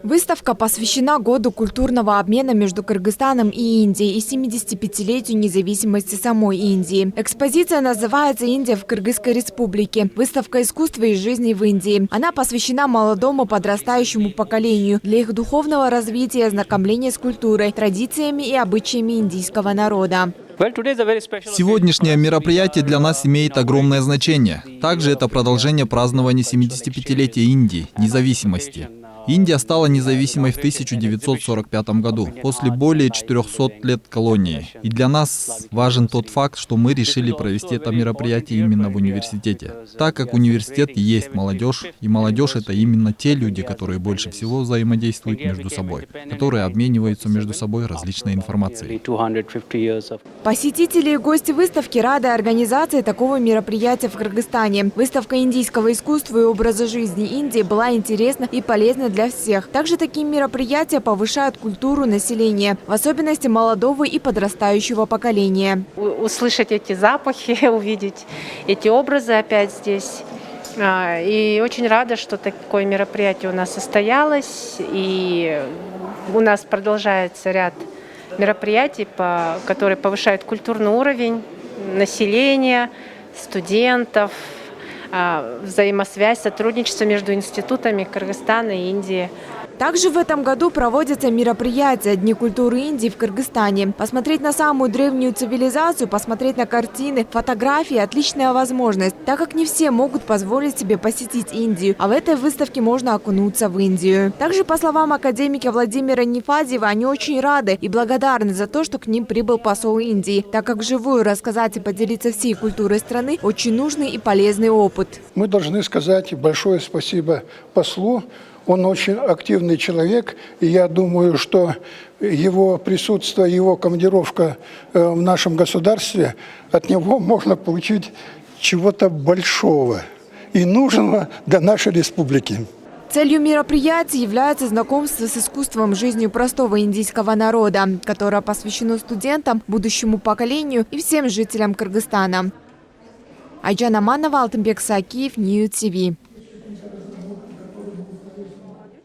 Выставка посвящена году культурного обмена между Кыргызстаном и Индией и 75-летию независимости самой Индии. Экспозиция называется «Индия в Кыргызской республике. Выставка искусства и жизни в Индии». Она посвящена молодому подрастающему поколению для их духовного развития и ознакомления с культурой, традициями и обычаями индийского народа. Сегодняшнее мероприятие для нас имеет огромное значение. Также это продолжение празднования 75-летия Индии, независимости. Индия стала независимой в 1945 году, после более 400 лет колонии. И для нас важен тот факт, что мы решили провести это мероприятие именно в университете. Так как университет и есть молодежь, и молодежь — это именно те люди, которые больше всего взаимодействуют между собой, которые обмениваются между собой различной информацией. Посетители и гости выставки рады организации такого мероприятия в Кыргызстане. Выставка индийского искусства и образа жизни Индии была интересна и полезна для всех. Также такие мероприятия повышают культуру населения, в особенности молодого и подрастающего поколения. Услышать эти запахи, увидеть эти образы опять здесь. И очень рада, что такое мероприятие у нас состоялось. И у нас продолжается ряд мероприятий, которые повышают культурный уровень населения, студентов, взаимосвязь, сотрудничество между институтами Кыргызстана и Индии. Также в этом году проводятся мероприятия «Дни культуры Индии» в Кыргызстане. Посмотреть на самую древнюю цивилизацию, посмотреть на картины, фотографии – отличная возможность, так как не все могут позволить себе посетить Индию, а в этой выставке можно окунуться в Индию. Также, по словам академика Владимира Нефадьева, они очень рады и благодарны за то, что к ним прибыл посол Индии, так как вживую рассказать и поделиться всей культурой страны – очень нужный и полезный опыт. Мы должны сказать большое спасибо послу. Он очень активный человек, и я думаю, что его присутствие, его командировка в нашем государстве, от него можно получить чего-то большого и нужного для нашей республики. Целью мероприятия является знакомство с искусством жизни простого индийского народа, которое посвящено студентам, будущему поколению и всем жителям Кыргызстана. Айджан Аманова, Алтынбек Сакиев, Ньюс ТВ.